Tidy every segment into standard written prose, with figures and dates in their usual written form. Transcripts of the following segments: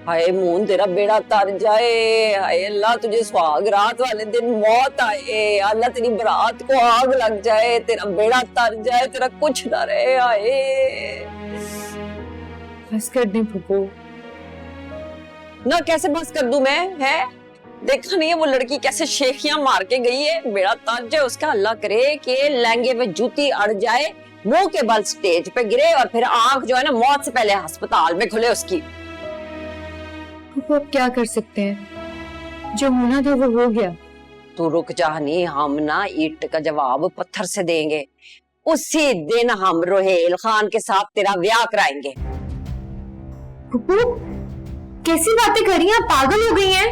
हाय मोहन, तेरा बेड़ा तर जाए। हाय अल्लाह, तुझे सुहाग रात वाले दिन मौत आए। अल्लाह तेरी बारात को आग लग जाए, तेरा बेड़ा तर जाए, तेरा कुछ ना रहे। हाय बस कर दे फूफू। ना कैसे बस कर दूं मैं? है देखा नहीं है वो लड़की कैसे शेखियां मार के गई है? बेड़ा तर जाए उसका। अल्लाह करे कि लहंगे में जूती अड़ जाए, मुंह के बल स्टेज पे गिरे और फिर आंख जो है ना मौत से पहले अस्पताल में खुले उसकी। फूफू अब क्या कर सकते हैं, जो होना था वो हो गया। तू रुक जा, नहीं हम ना ईंट का जवाब पत्थर से देंगे। उसी दिन हम रोहेल खान के साथ तेरा ब्याह कराएंगे। फूफू कैसी बातें कर रही हैं, आप पागल हो गई हैं?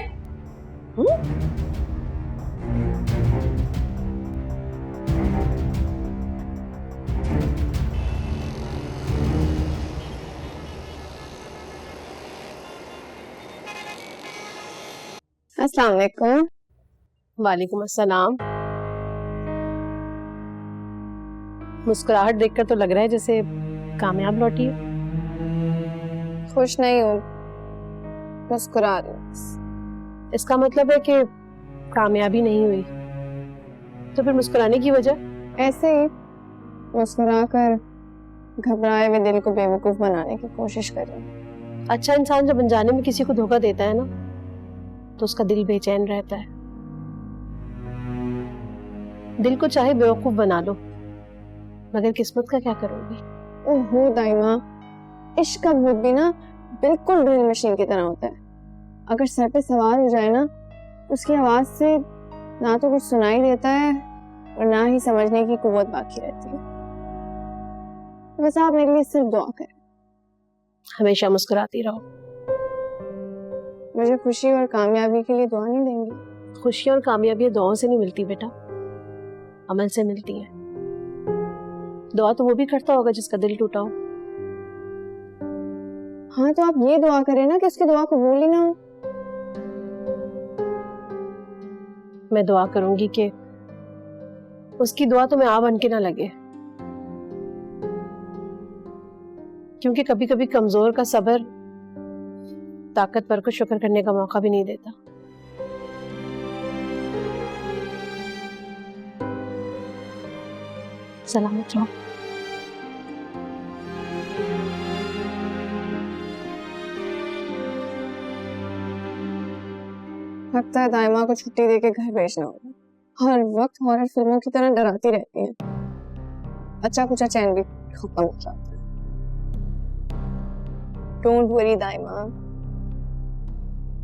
अस्सलाम वालेकुम। वालेकुम अस्सलाम। मुस्कुराहट देखकर तो लग रहा है जैसे कामयाब लौटी है। खुश नहीं हूँ, मुस्कुरा रही हूँ। इसका मतलब है कि कामयाबी नहीं हुई, तो फिर मुस्कुराने की वजह? ऐसे ही मुस्कुराकर घबराए हुए दिल को बेवकूफ बनाने की कोशिश कर रही हूँ। अच्छा इंसान जब अनजाने में किसी को धोखा देता है ना, तो उसका दिल बेचैन रहता है। दिल को चाहे बेवकूफ बना लो, मगर किस्मत का क्या करोगी? ओहो दाइमा, इश्क का भूत भी ना बिल्कुल ड्रिल मशीन की तरह होता है। अगर सर पे सवार हो जाए ना, उसकी आवाज से ना तो कुछ सुनाई देता है और ना ही समझने की कुव्वत बाकी रहती है। बस आप मेरे लिए सिर्फ दुआ करें। हमेशा मुस्कुराती रहो। मुझे खुशी और कामयाबी के लिए दुआ नहीं देंगी? खुशियां और कामयाबियां दुआओं से नहीं मिलती बेटा, अमल से मिलती है। दुआ तो वो भी करता होगा जिसका दिल टूटा हो। हाँ तो आप ये दुआ करें ना कि उसकी दुआ कबूल ही ना हो। मैं दुआ करूंगी कि उसकी दुआ तो मैं आ बन के ना लगे, क्योंकि कभी कभी कमजोर का सब्र ताकतवर को शुक्र करने का मौका भी नहीं देता। सलामत रहो। लगता है दाइमा को छुट्टी देके घर भेजना होगा। हर वक्त हॉरर फिल्मों की तरह डराती रहती है। अच्छा कुछ चैन भी खत्म हो जाता है। डोंट वरी दाइमा,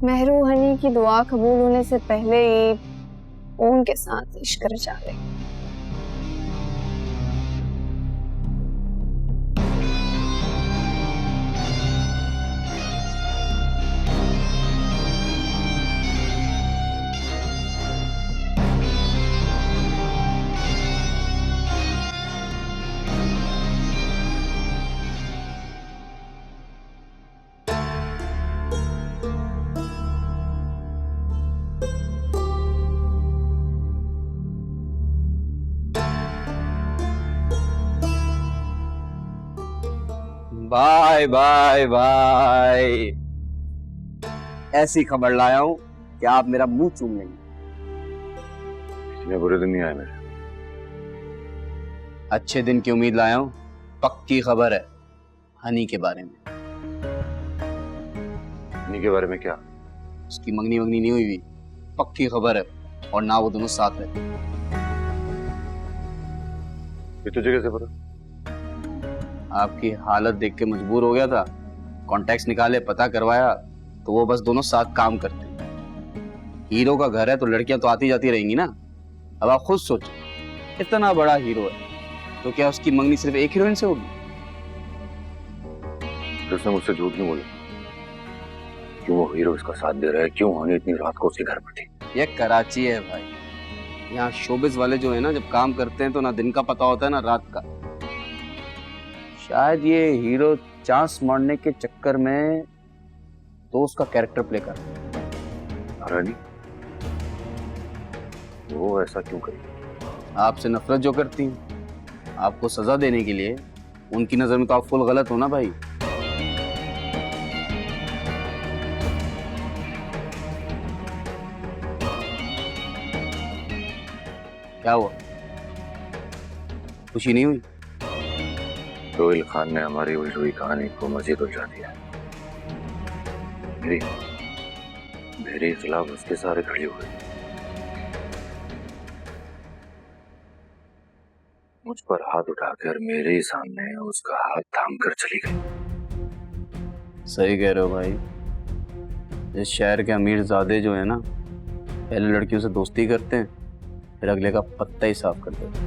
मेहरू हनी की दुआ कबूल होने से पहले ही उनके साथ इश्क रचा ले। Bye bye bye. ऐसी खबर लाया हूं कि आप मेरा मुंह चूम लेंगे। इतने बुरे दिन नहीं आए मेरे। अच्छे दिन की उम्मीद लाया हूं। पक्की खबर है हनी के बारे में। हनी के बारे में क्या? उसकी मंगनी वंगनी नहीं हुई, पक्की खबर है, और ना वो दोनों साथ रहते। ये तुझे कैसे पता? आपकी हालत देख के मजबूर हो गया था, कॉन्टैक्ट्स निकाले, पता करवाया, तो वो बस दोनों साथ काम करते हैं। हीरो का घर है तो लड़कियां तो आती जाती रहेंगी ना। अब आप खुद सोचो, इतना बड़ा हीरो है तो क्या उसकी मंगनी सिर्फ एक हीरोइन से होगी? तो उसने मुझसे झूठ नहीं बोला। क्यों वो हीरो इसका साथ दे रहा है? क्यों हनी इतनी रात को उसके घर पर थी? ये कराची है भाई, यहाँ शोबिस वाले जो है ना, जब काम करते हैं तो ना दिन का पता होता है ना रात का। शायद ये हीरो चांस मारने के चक्कर में तो उसका कैरेक्टर प्ले कर हनी वो ऐसा क्यों करी? आपसे नफरत जो करती हैं, आपको सजा देने के लिए। उनकी नजर में तो आप फुल गलत हो ना भाई। क्या हुआ? खुशी नहीं हुई? रोहिल खान ने हमारी हुई हुई कहानी को मजीद उलझा दिया। मेरे खिलाफ उसके सारे खड़े हुए, मुझ पर हाथ उठाकर मेरे सामने उसका हाथ थाम कर चली गई। सही कह रहे हो भाई। इस शहर के अमीरजादे जो है ना, पहले लड़कियों से दोस्ती करते हैं, फिर अगले का पत्ता ही साफ कर देते हैं।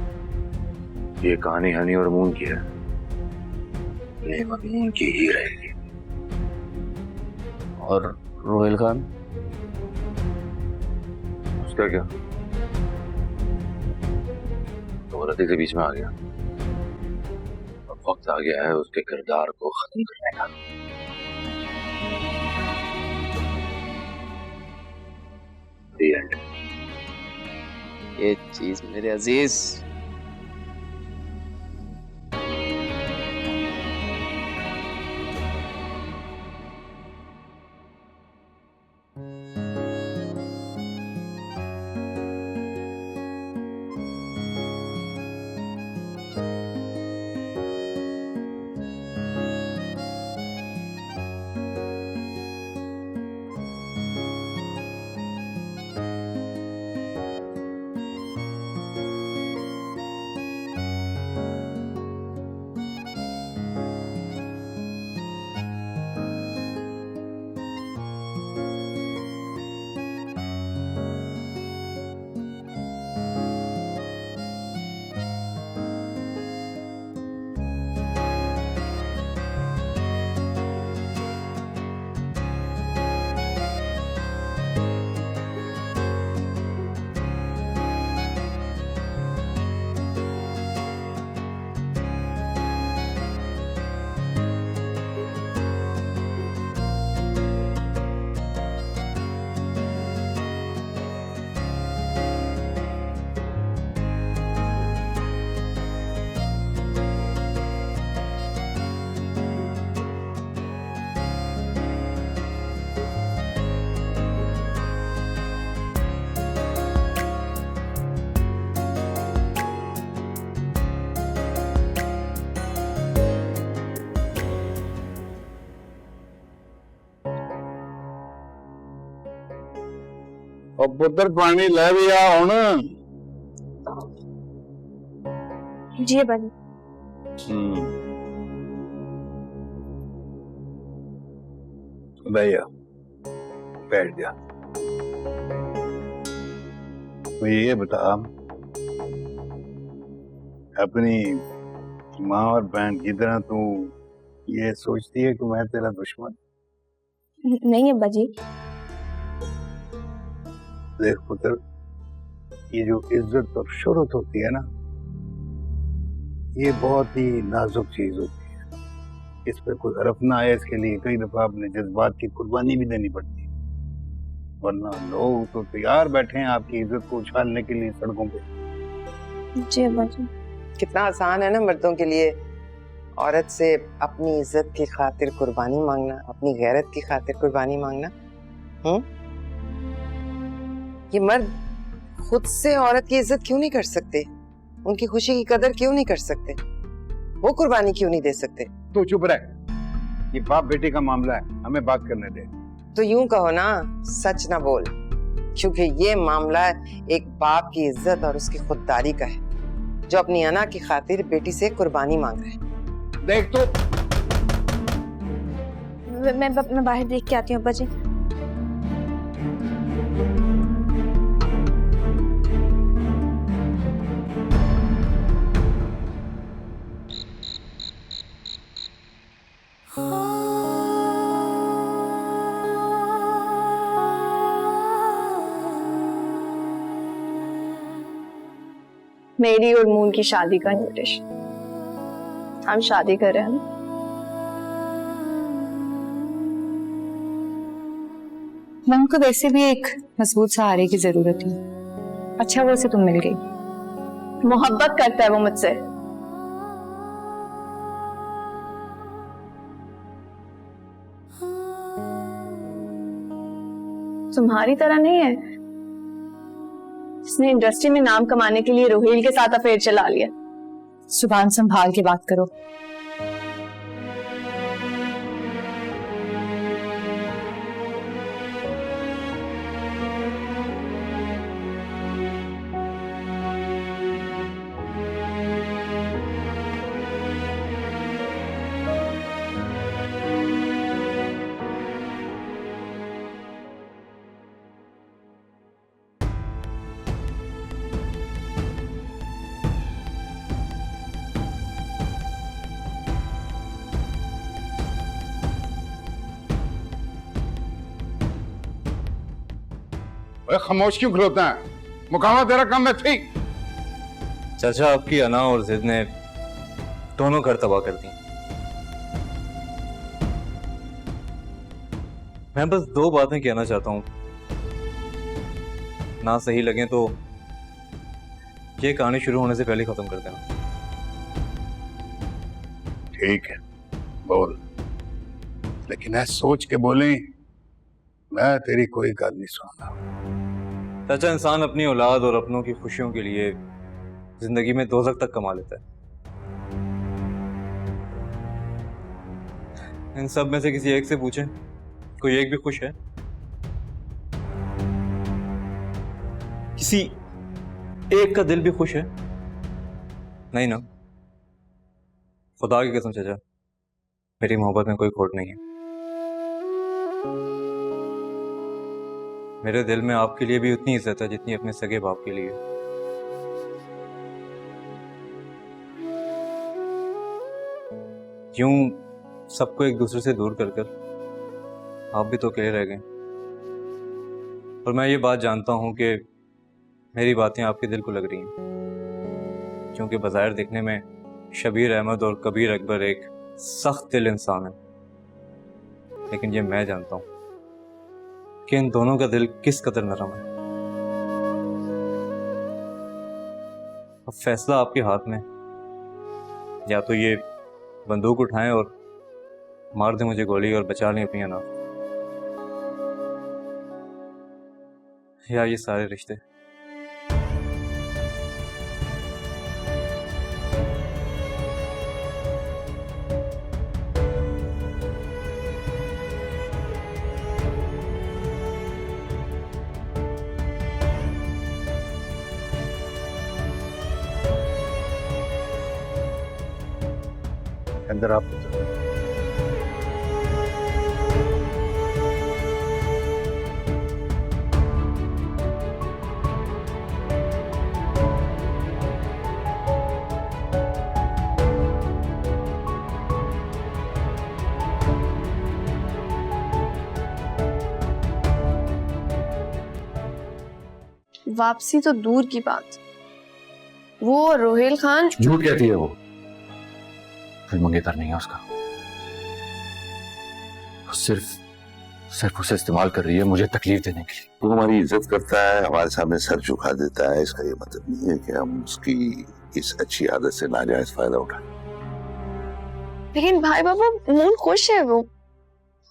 ये कहानी हनी और मून की है, ये मून की ही रहेगी। और रोहिल खान? उसका क्या? औरत के बीच में आ गया। अब वक्त आ गया है उसके किरदार को खत्म करने का। The end. ये चीज मेरे अजीज। और पुत्र पानी ले भी आ हुण। जी बनी। भैया बैठ जा। मुझे ये बता, अपनी माँ और बहन की तरह तू ये सोचती है कि मैं तेरा दुश्मन? नहीं अब्बा जी। देख पुत्र, ये जो इज्जत और शोहरत होती है ना, ये बहुत ही नाजुक चीज होती है। इस पे कोई हरफ ना आए, इसके लिए कई दफा अपने जज्बात की कुर्बानी भी देनी पड़ती है, वरना लोग तो तैयार बैठे हैं आपकी इज्जत को उछालने के लिए सड़कों पे। जी अब्बा जी। कितना आसान है ना मर्दों के लिए औरत से अपनी इज्जत की खातिर कुर्बानी मांगना, अपनी गैरत की खातिर कुर्बानी मांगना। ये मर्द खुद से औरत की इज्जत क्यों नहीं कर सकते? उनकी खुशी की कदर क्यों नहीं कर सकते? वो कुर्बानी क्यों नहीं दे सकते? तो चुप रह, ये बाप बेटे का मामला है, हमें बात करने दे। तो यूं कहो ना, सच ना बोल, क्योंकि ये मामला एक बाप की इज्जत और उसकी खुददारी का है, जो अपनी अना की खातिर बेटी से कुर्बानी मांग रहे हैं। देख तो मैं बाहर देख के आती हूँ अब्बा जी। मेरी और मून की शादी का इन्विटेशन। हम शादी कर रहे हैं। मैम को वैसे भी एक मजबूत सहारे की जरूरत थी। अच्छा वो से तुम मिल गई। मोहब्बत करता है वो मुझसे। तुम्हारी तरह नहीं है उसने इंडस्ट्री में नाम कमाने के लिए रोहिल के साथ अफेयर चला लिया। जुबान संभाल के बात करो। अरे खामोश क्यों खिलौता है? मुकामा तेरा काम है ठीक। चाचा, आपकी अना और जिद ने दोनों घर तबाह कर दी। मैं बस दो बातें कहना चाहता हूँ, ना सही लगे तो ये कहानी शुरू होने से पहले खत्म कर देना। ठीक है बोल, लेकिन ऐसा सोच के बोले, मैं तेरी कोई गल नहीं सुनता। चाचा, इंसान अपनी औलाद और अपनों की खुशियों के लिए जिंदगी में दोज़ख तक कमा लेता है। इन सब में से किसी एक से पूछें, कोई एक भी खुश है? किसी एक का दिल भी खुश है? नहीं ना। खुदा की कसम चाचा, मेरी मोहब्बत में कोई खोट नहीं है। मेरे दिल में आपके लिए भी उतनी इज्जत है जितनी अपने सगे बाप के लिए। यूं सबको एक दूसरे से दूर कर कर आप भी तो अकेले रह गए। और मैं ये बात जानता हूं कि मेरी बातें आपके दिल को लग रही हैं, क्योंकि बज़ाहिर दिखने में शबीर अहमद और कबीर अकबर एक सख्त दिल इंसान है, लेकिन ये मैं जानता हूं कि इन दोनों का दिल किस कदर नरम है। अब फैसला आपके हाथ में, या तो ये बंदूक उठाएं और मार दें मुझे गोली और बचा लें अपनी अना, या ये सारे रिश्ते। अंदर आप वापसी तो दूर की बात, वो रोहिल खान झूठ कहती है वो। कोई मंगेतर नहीं है उसका, वो सिर्फ उसे इस्तेमाल कर रही है मुझे तकलीफ देने के लिए। वो हमारी इज्जत करता है, हमारे सामने सर झुका देता है, इसका ये मतलब नहीं है कि हम उसकी इस अच्छी आदत से नाजायज फायदा उठाएं। लेकिन भाई बाबू मूड खुश है, वो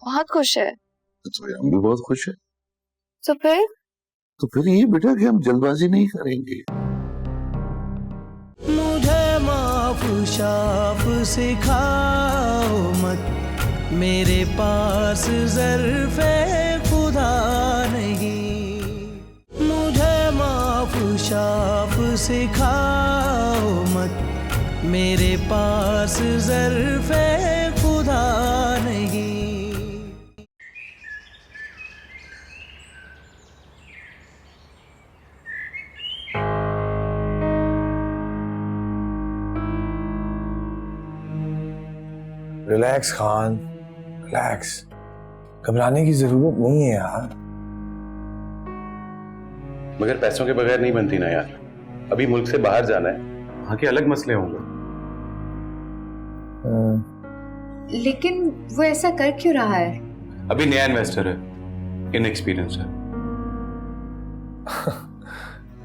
बहुत खुश है। तो हम भी बहुत खुश है। तो फिर ये बेटा कि हम जल्दबाजी नहीं करेंगे। मुझे माफ शाफ सिखाओ मत, मेरे पास ज़र्फ़े खुदा नहीं। मुझे माफ शाफ सिखाओ मत, मेरे पास ज़र्फ़े खुदा नहीं। Relax Khan, relax. घबराने की जरूरत नहीं है यार। मगर पैसों के बगैर नहीं बनती ना यार। अभी मुल्क से बाहर जाना है, वहां के अलग मसले होंगे। लेकिन वो ऐसा कर क्यों रहा है? अभी नया इन्वेस्टर है, इनएक्सपीरियंस है।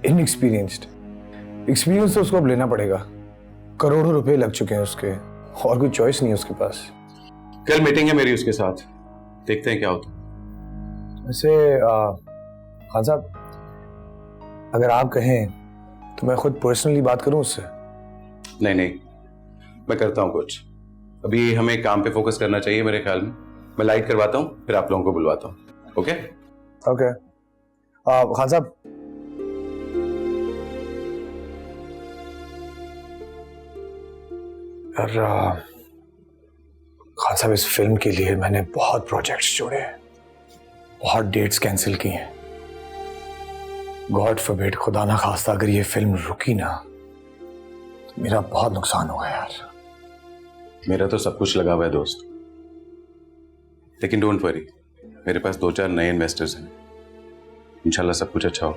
इनएक्सपीरियंस्ड? एक्सपीरियंस तो उसको अब लेना पड़ेगा। करोड़ों रुपए लग चुके हैं उसके, और कोई चॉइस नहीं है उसके पास। कल मीटिंग है मेरी उसके साथ, देखते हैं क्या होता है। वैसे खान साहब, अगर आप कहें तो मैं खुद पर्सनली बात करूं उससे। नहीं नहीं, मैं करता हूँ कुछ। अभी हमें काम पे फोकस करना चाहिए मेरे ख्याल में। मैं लाइट करवाता हूँ, फिर आप लोगों को बुलवाता हूँ। Okay okay. खान साहब, यार खान साहब, इस फिल्म के लिए मैंने बहुत प्रोजेक्ट्स जोड़े हैं, बहुत डेट्स कैंसिल की हैं। गॉड फॉरबिड, खुदा ना खास्ता अगर ये फिल्म रुकी ना तो मेरा बहुत नुकसान होगा यार। मेरा तो सब कुछ लगा हुआ है दोस्त, लेकिन डोंट वरी, मेरे पास 2-4 नए इन्वेस्टर्स हैं। इंशाल्लाह सब कुछ अच्छा हो।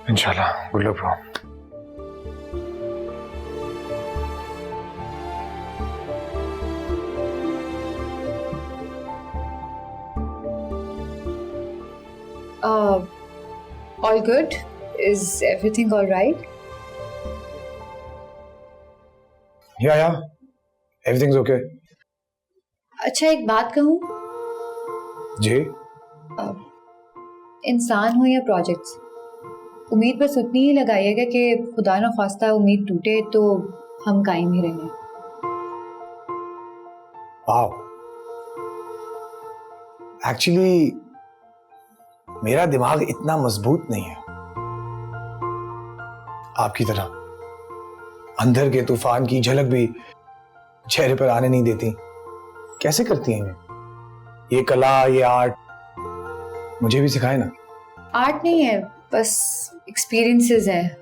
इंशाल्लाह। Good luck bro. All good? Is everything all right? Yeah, everything's okay. अच्छा, एक बात कहूँ? जी? इंसान हो या प्रोजेक्ट्स, उम्मीद बस उतनी ही लगाइएगा कि खुदा ना ख्वास्ता उम्मीद टूटे तो हम कायम ही रहें। वाह, एक्चुअली मेरा दिमाग इतना मजबूत नहीं है आपकी तरह। अंदर के तूफान की झलक भी चेहरे पर आने नहीं देती। कैसे करती हैं ये कला, ये आर्ट? मुझे भी सिखाए ना। आर्ट नहीं है, बस एक्सपीरियंसेस हैं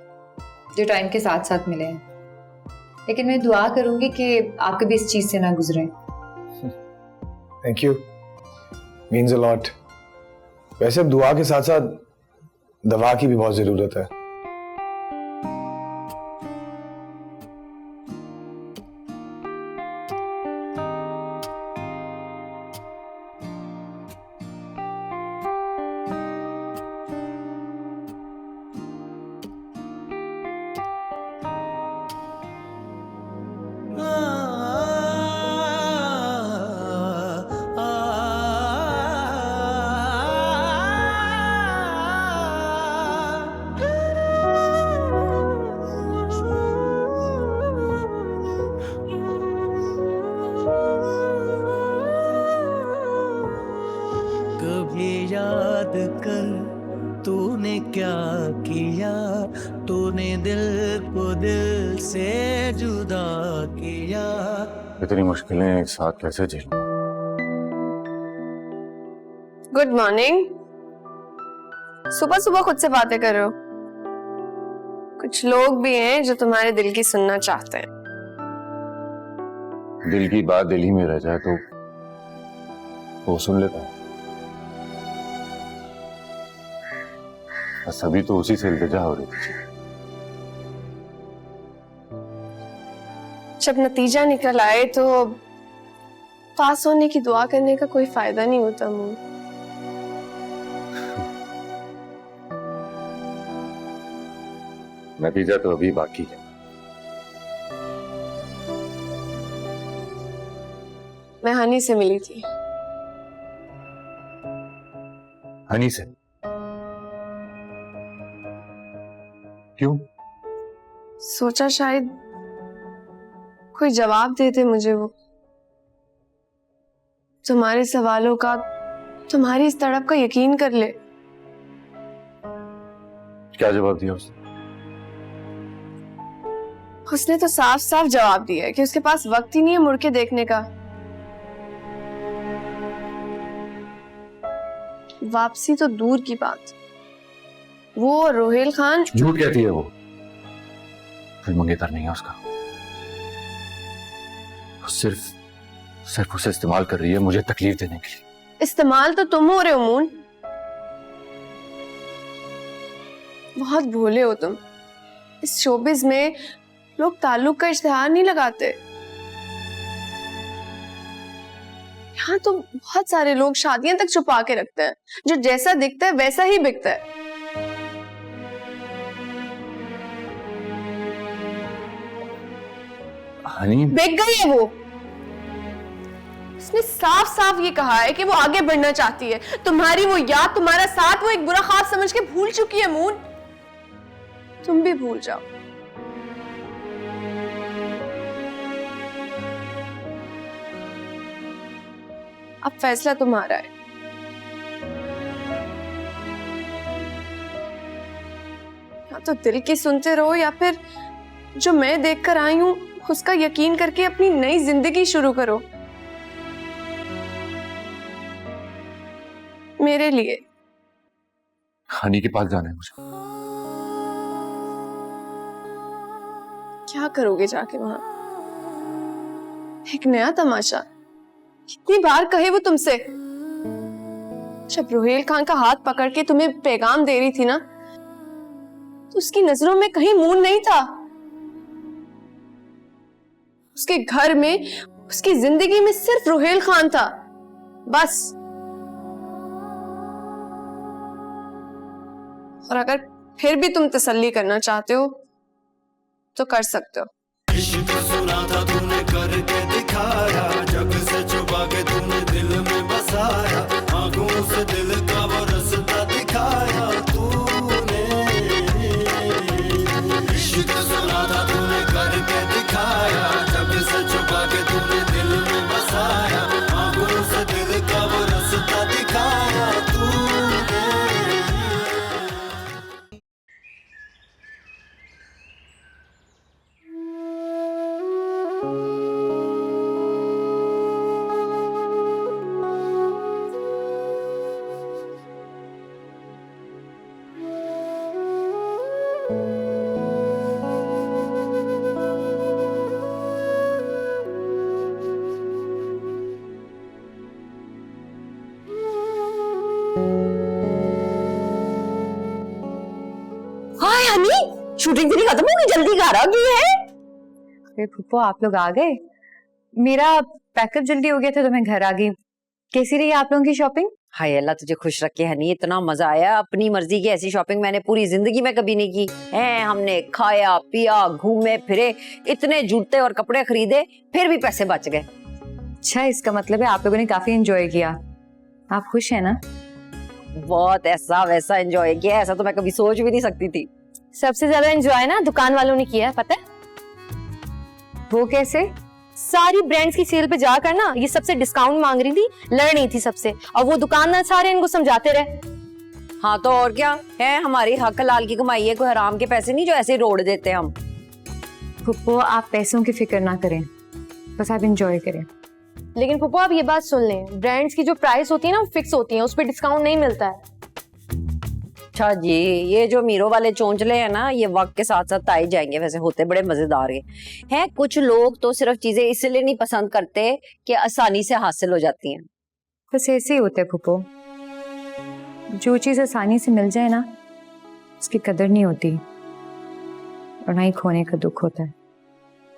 जो टाइम के साथ साथ मिले हैं। लेकिन मैं दुआ करूंगी कि आप कभी इस चीज से ना गुजरें। Thank you, means a lot. वैसे अब दुआ के साथ साथ दवा की भी बहुत जरूरत है। याद कर तूने क्या किया, तूने दिल को दिल से जुदा किया। इतनी मुश्किलें एक साथ कैसे झेल? Good morning. सुबह सुबह खुद से बातें कर रहे हो। कुछ लोग भी हैं जो तुम्हारे दिल की सुनना चाहते हैं। दिल की बात दिल ही में रह जाए तो वो सुन लेता है। बस अभी तो उसी से इल्तिजा हो रही थी। जब नतीजा निकल आए तो पास होने की दुआ करने का कोई फायदा नहीं होता। मुंह नतीजा तो अभी बाकी है। मैं हनी से मिली थी। हनी से? क्यों? सोचा शायद कोई जवाब देते मुझे वो। तुम्हारे सवालों का, तुम्हारी इस तड़प का यकीन कर ले। क्या जवाब दिया उसने? उसने तो साफ साफ जवाब दिया है कि उसके पास वक्त ही नहीं है मुड़ के देखने का। वापसी तो दूर की बात, वो और रोहेल खान। झूठ कहती है वो। फिर मंगेतर नहीं है उसका। वो सिर्फ उसे इस्तेमाल कर रही है मुझे तकलीफ देने के लिए। इस्तेमाल तो तुम हो रहे हो मून। बहुत भोले हो तुम। इस शोबिज में लोग ताल्लुक का इश्तिहार नहीं लगाते। यहाँ तो बहुत सारे लोग शादियां तक छुपा के रखते हैं। जो जैसा दिखता है वैसा ही बिकता है। हनी बिक गई है वो। उसने साफ साफ ये कहा है कि वो आगे बढ़ना चाहती है। तुम्हारी वो याद, तुम्हारा साथ वो एक बुरा ख्वाब समझ के भूल चुकी है मून। तुम भी भूल जाओ। अब फैसला तुम्हारा है। या तो दिल की सुनते रहो या फिर जो मैं देखकर आई हूं उसका यकीन करके अपनी नई जिंदगी शुरू करो। मेरे लिए। हनी के पास जाना है मुझे। क्या करोगे जाके वहां? एक नया तमाशा। कितनी बार कहे वो तुमसे। जब रोहेल खान का हाथ पकड़ के तुम्हें पैगाम दे रही थी ना, तो उसकी नजरों में कहीं मून नहीं था। उसके घर में, उसकी जिंदगी में सिर्फ रोहेल खान था, बस। और अगर फिर भी तुम तसल्ली करना चाहते हो तो कर सकते हो। इश्क सुना था तूने करके दिखाया, जग से छुपा के तूने दिल में बसाया, आंखों से दिल का वो रास्ता दिखाया तूने। इश्क सुना था तूने करके दिखाया, जग से छुपा के तूने दिल में बसाया, आंखों से दिल का वो रास्ता दिखाया तूने। हाय हनी, शूटिंग तेरी खत्म हो गई, जल्दी घर आ गई है। अरे फूफो, आप लोग आ गए? मेरा पैकअप जल्दी हो गया था तो मैं घर आ गई। कैसी रही आप लोगों की शॉपिंग? हाय अल्लाह तुझे खुश रखे हनी, इतना मजा आया। अपनी मर्जी की ऐसी शॉपिंग मैंने पूरी जिंदगी में कभी नहीं की है। हमने खाया पिया, घूमे फिरे, इतने जूते और कपड़े खरीदे, फिर भी पैसे बच गए। अच्छा, इसका मतलब है आप लोगों ने काफी एंजॉय किया। आप खुश हैं ना? बहुत ऐसा वैसा एंजॉय किया, ऐसा तो मैं कभी सोच भी नहीं सकती थी। सबसे ज्यादा एंजॉय ना दुकान वालों ने किया है, पता है? वो कैसे? सारी ब्रांड्स की सेल पे जाकर ना ये सबसे डिस्काउंट मांग रही थी, लड़ रही थी सबसे, और वो दुकानदार सारे इनको समझाते रहे। हाँ तो और क्या है, हमारी हक लाल की कमाई है, कोई हराम के पैसे नहीं जो ऐसे रोड देते हम। फुप्पो, आप पैसों की फिक्र ना करें, बस आप एंजॉय करें। लेकिन फूफो आप ये बात सुन लें, ब्रांड्स की जो प्राइस होती है ना वो फिक्स होती है, उस पर डिस्काउंट नहीं मिलता है। अच्छा जी, ये जो मीरो वाले चोंचले हैं ना, ये वक्त के साथ साथ आए जाएंगे। वैसे होते बड़े मजेदार हैं। कुछ लोग तो सिर्फ चीजें इसलिए नहीं पसंद करते कि आसानी से हासिल हो जाती हैं। बस ऐसे ही होता है फूफो, जो चीज आसानी से मिल जाए ना उसकी कदर नहीं होती और ना ही खोने का दुख होता है।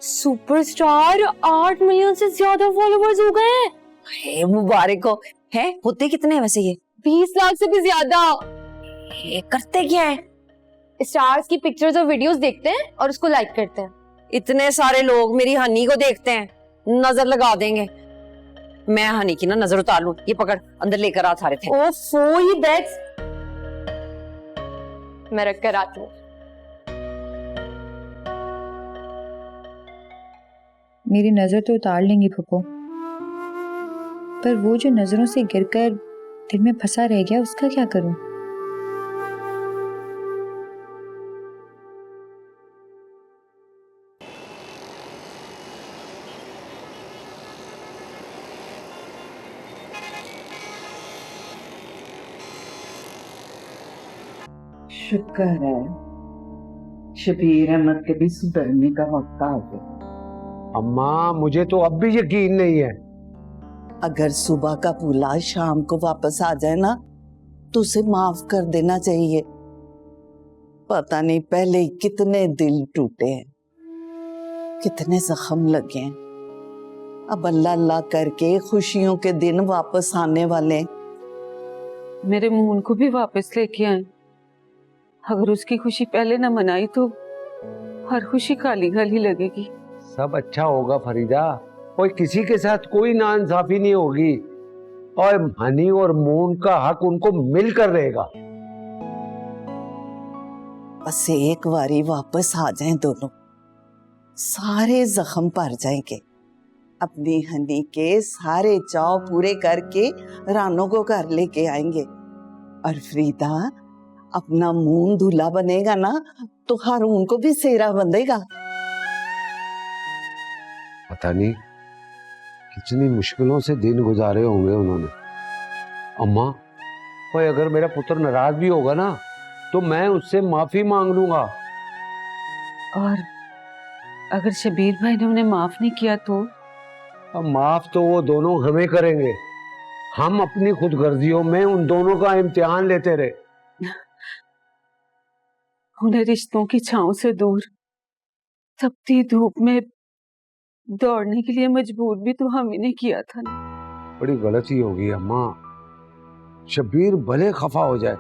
सुपरस्टार 8 मिलियन से ज्यादा फॉलोवर्स हो गए हैं। मुबारक हो। है होते कितने हैं वैसे ये? 20 लाख से भी ज्यादा। ये करते क्या है? स्टार्स की पिक्चर्स और वीडियोस देखते हैं और उसको लाइक करते हैं। इतने सारे लोग मेरी हनी को देखते हैं, नजर लगा देंगे। मैं हनी की ना नजर उतार लूं। ये पकड़, अंदर लेकर आ सारे थे। ओफो, ये बैग्स मैं रख कर आती हूँ। मेरी नजर तो उतार लेंगी फूफो, पर वो जो नजरों से गिरकर दिल में फंसा रह गया उसका क्या करूं? शुक्र है शबीर अहमद के भी सुधरने का वक्त आ गया। अम्मा मुझे तो अब भी यकीन नहीं है। अगर सुबह का भूला शाम को वापस आ जाए ना तो उसे माफ कर देना चाहिए। पता नहीं पहले कितने दिल टूटे हैं, कितने जख्म लगे हैं। अब अल्लाह अल्लाह करके खुशियों के दिन वापस आने वाले। मेरे मून को भी वापस लेके आए। अगर उसकी खुशी पहले न मनाई तो हर खुशी खाली खाली लगेगी। सब अच्छा होगा फरीदा, और किसी के साथ कोई नाइंसाफी नहीं होगी और हनी और मून का हक उनको मिलकर रहेगा। बस एक बारी वापस आ जाएं दोनों, सारे जख्म भर जाएंगे। अपनी हनी के सारे चाव पूरे करके रानो को घर लेके आएंगे और फरीदा अपना मून दूल्हा बनेगा ना तो हारून को भी सेहरा बंधेगा। पता नहीं कितनी मुश्किलों से दिन गुजारे होंगे उन्होंने। अम्मा, कोई अगर मेरा पुत्र नाराज भी होगा ना तो मैं उससे माफी मांग लूंगा। और अगर शबीर भाई ने उन्हें माफ नहीं किया तो? अब माफ तो वो दोनों हमें करेंगे। हम अपनी खुदगर्जियों में उन दोनों का इम्तिहान लेते रहे। उन्हें रिश्तों की छांव से दूर तपती धूप में दौड़ने के लिए मजबूर भी तो हम ही ने किया था ना। बड़ी गलती होगी अम्मा। शबीर भले खफा हो जाए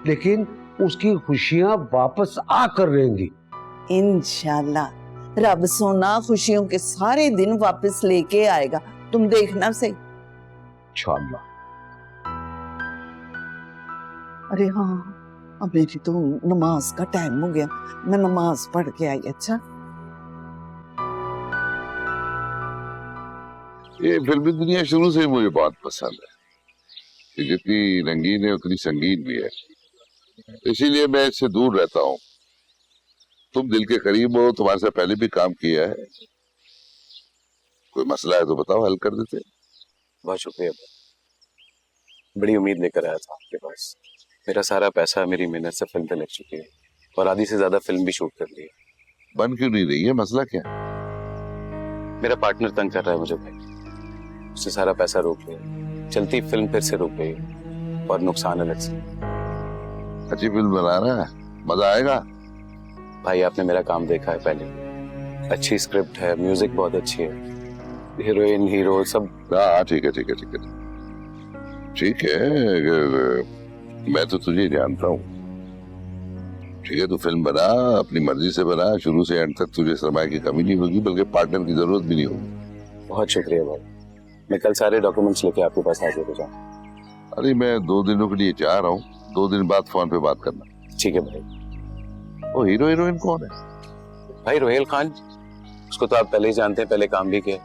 लेकिन उसकी खुशियां वापस आकर रहेंगी। इंशाल्लाह रब सोना खुशियों के सारे दिन वापस लेके आएगा, तुम देखना सही। इंशाल्लाह। अरे हाँ, अब मेरी तो नमाज का टाइम हो गया, मैं नमाज पढ़ के आई। अच्छा, ये फिल्मी दुनिया शुरू से ही मुझे बहुत पसंद है। ये जितनी रंगीन है उतनी संगीन भी है, इसीलिए मैं इससे दूर रहता हूँ। तुम दिल के करीब हो, तुम्हारे से पहले भी काम किया है। कोई मसला है तो बताओ, हल कर देते। बहुत शुक्रिया, बड़ी उम्मीद लेकर आया था आपके पास। मेरा सारा पैसा मेरी मेहनत से फिल्म पे लग चुकी है और आधी से ज्यादा फिल्म भी शूट कर ली है। बन क्यों नहीं रही है, मसला क्या? मेरा पार्टनर तंग कर रहा है मुझे भाई, उससे सारा पैसा रोक लिया, चलती फिल्म फिर से रुक गई और नुकसान अलग से। अच्छी फिल्म बना रहा है, मजा आएगा। भाई आपने मेरा काम देखा है पहले, अच्छी स्क्रिप्ट है, म्यूजिक बहुत अच्छी है, हीरोइन हीरो सब। हाँ ठीक है ठीक है ठीक है ठीक है, अगर मैं तो तुझे जानता हूँ। ठीक है, तू फिल्म बना, अपनी मर्जी से बना, शुरू से एंड तक तुझे सरमाए की कमी नहीं होगी, बल्कि पार्टनर की जरूरत भी नहीं होगी। बहुत शुक्रिया भाई, मैं कल सारे डॉक्यूमेंट्स लेके आपके पास हाजिर हो जाऊँ। अरे मैं 2 दिनों के लिए जा रहा हूँ, 2 दिन बाद फोन पे बात करना। ठीक है भाई। वो हीरो हीरोइन कौन है? भाई रोहेल खान, उसको तो आप पहले ही जानते हैं, पहले काम भी किया।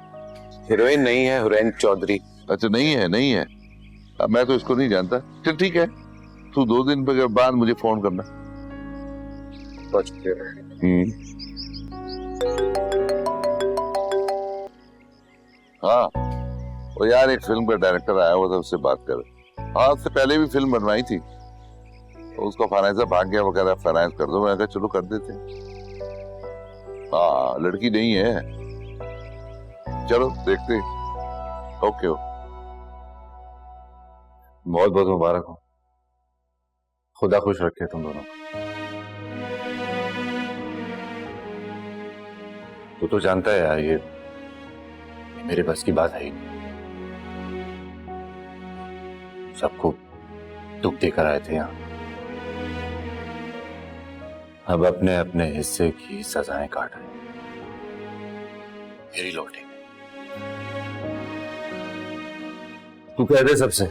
हीरोइन नहीं है, हुरैन चौधरी। अच्छा नहीं है, नहीं है। अब मैं तो इसको नहीं जानता। चल ठीक है, तू 2 दिन बाद मुझे फोन करना। बहुत शुक्रिया। हाँ, वो यार एक फिल्म का डायरेक्टर आया हुआ था, उससे बात कर। हाँ, उससे पहले भी फिल्म बनवाई थी, तो उसका फाइनेंसर भाग गया, वो कह रहा फाइनेंस कर दो। मैं कहा चलो कर देते। हाँ, लड़की नहीं है, चलो देखते। ओके, बहुत बहुत मुबारक हो, खुदा खुश रखे तुम दोनों। तू तो जानता है यार, ये मेरे बस की बात है ही नहीं। सबको दुख देकर आए थे यहाँ, अब अपने अपने हिस्से की सजाएं काट रहे हैं। मेरी लौटेंगे। तू कह दे सबसे,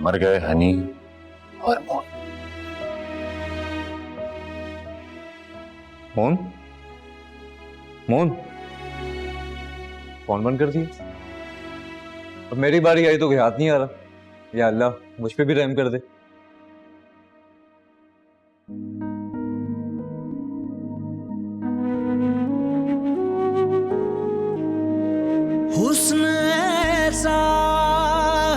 मर गए हनी और मोहन। मोहन, मोहन फोन बंद कर दिया। अब मेरी बारी आई तो कोई हाथ नहीं आ रहा। या अल्लाह, मुझ पे भी रहम कर दे। हुस्न ऐसा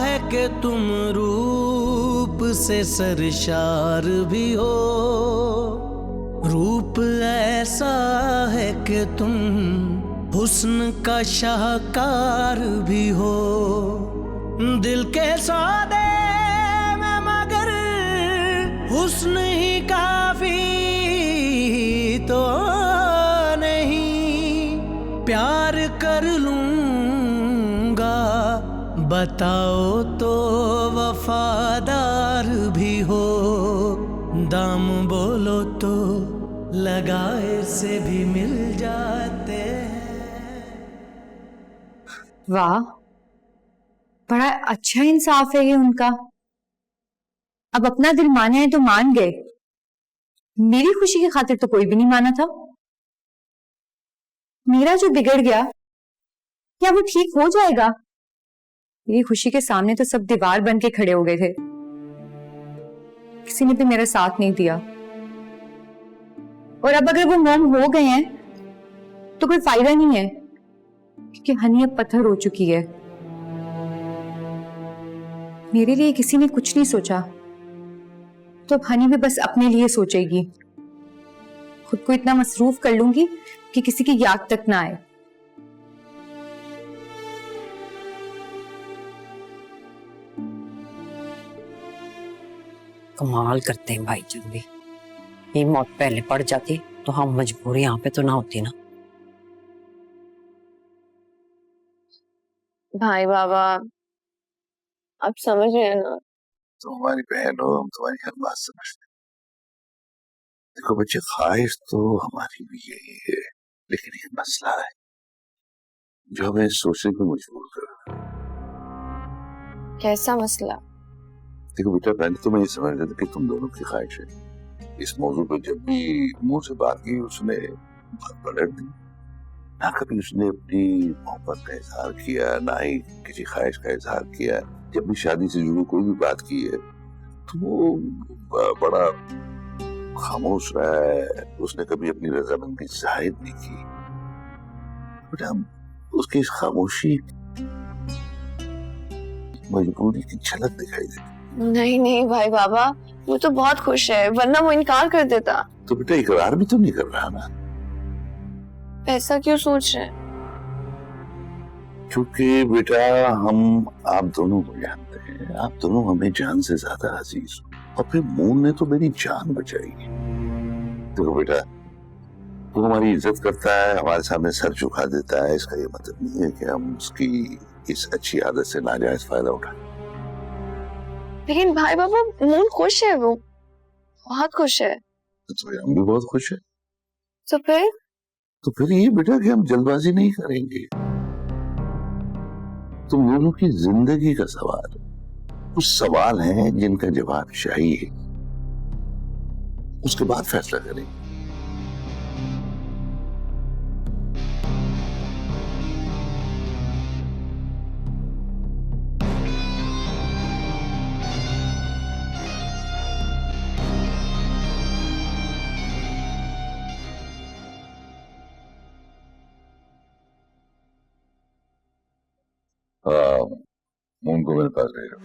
है कि तुम रूप से सरशार भी हो, रूप ऐसा है कि तुम हुस्न का शाहकार भी हो। दिल के सौदे में मगर हुस्न ही काफी तो नहीं, प्यार कर लूंगा बताओ तो वफादार भी हो। दाम बोलो तो लगाए से भी मिल जाते हैं। वाह, बड़ा अच्छा इंसाफ है ये उनका। अब अपना दिल माने है तो मान गए। मेरी खुशी की खातिर तो कोई भी नहीं माना था। मेरा जो बिगड़ गया क्या वो ठीक हो जाएगा? मेरी खुशी के सामने तो सब दीवार बन के खड़े हो गए थे। किसी ने भी मेरा साथ नहीं दिया। और अब अगर वो मोम हो गए हैं तो कोई फायदा नहीं है, क्योंकि हनी अब पत्थर हो चुकी है। मेरे लिए किसी ने कुछ नहीं सोचा, तो अब हनी भी बस अपने लिए सोचेगी। खुद को इतना मसरूफ कर लूंगी कि किसी की याद तक ना आए। कमाल करते हैं भाई जब भी। ये मौत पहले पड़ जाती तो हम मजबूर यहाँ पे तो ना होती ना। भाई बाबा आप समझ रहे हैं ना? तुम हमारी बहन हो, हम तुम्हारी हर बात समझते हैं। देखो बच्चे, ख्वाहिश तो हमारी भी यही है, लेकिन ये मसला है जो हमें सोचने को मजबूर कर रहा है। कैसा मसला? देखो बेटा, पहले तो मैं ये समझ रहा था कि तुम दोनों की ख्वाहिश है। इस मौजूद पर जब भी मुंह से बात की उसने बात पलट दी। ना कभी उसने अपनी मोहब्बत का इजहार किया, ना ही किसी ख्वाहिश का इजहार किया। जब भी शादी से जुड़ी कोई भी बात की है तो वो बड़ा खामोश रहा है। उसने कभी अपनी रजामंदी जाहिर नहीं की। बेटा, उसकी इस खामोशी मजबूरी की झलक दिखाई देती। नहीं नहीं भाई बाबा, वो तो बहुत खुश है, वरना वो इनकार कर देता। तो बेटा इकरार भी तो नहीं कर रहा ना। ऐसा क्यों सोच रहे हैं? क्योंकि बेटा हम आप दोनों को जानते हैं, आप दोनों हमें जान से ज्यादा अजीज हो। और फिर मून ने तो मेरी जान बचाई। देखो बेटा, वो हमारी इज्जत करता है, हमारे सामने सर झुका देता है, इसका ये मतलब नहीं है कि हम उसकी इस अच्छी आदत से नाजायज फायदा उठाएं। लेकिन भाई बाबा मून खुश है, वो बहुत खुश है। तो हम भी बहुत खुश है। तो फिर ये बेटा कि हम जल्दबाजी नहीं करेंगे। तुम दोनों की जिंदगी का सवाल है। कुछ सवाल हैं जिनका जवाब चाहिए, उसके बाद फैसला करेंगे। मून को मेरे पास ले जाओ।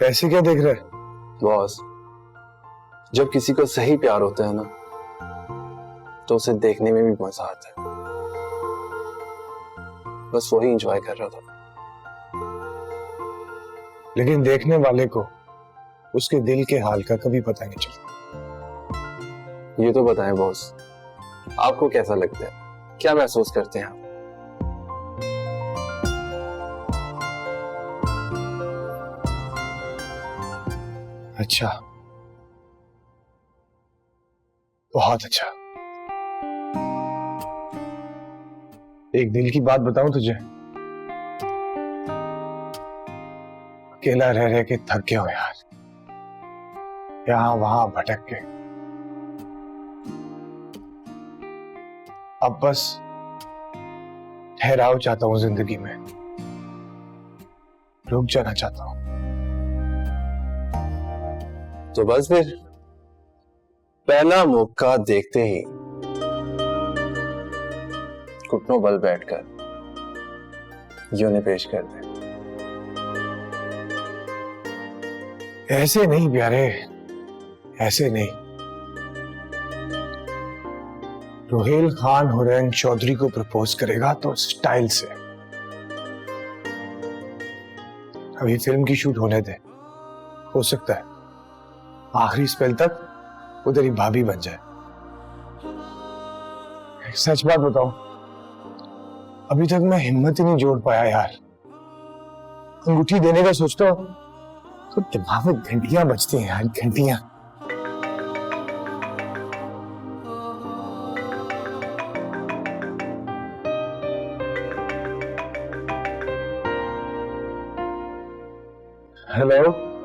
ऐसे क्या देख रहे हैं? बॉस, जब किसी को सही प्यार होता है ना तो उसे देखने में भी मजा आता है। बस वही एंजॉय कर रहा था। लेकिन देखने वाले को उसके दिल के हाल का कभी पता नहीं चलता। ये तो बताएं बॉस, आपको कैसा लगता है? क्या महसूस करते हैं आप? अच्छा, बहुत अच्छा। एक दिल की बात बताऊं तुझे, अकेला रह रह के थक गया हो यार, यहां वहां भटक के। अब बस ठहराव चाहता हूं जिंदगी में, रुक जाना चाहता हूं। तो बस फिर पहला मौका देखते ही घुटनों बल बैठकर यूं पेश कर दे। ऐसे नहीं प्यारे, ऐसे नहीं। रोहेल खान हुरैन चौधरी को प्रपोज करेगा तो स्टाइल से। अभी फिल्म की शूट होने दे, हो सकता है आखिरी स्पेल तक वो तेरी भाभी बन जाए। सच बात बताओ, अभी तक मैं हिम्मत ही नहीं जोड़ पाया यार। अंगूठी देने का सोचता हूं तो दिमाग में घंटियां बजती हैं यार, घंटियां। हेलो।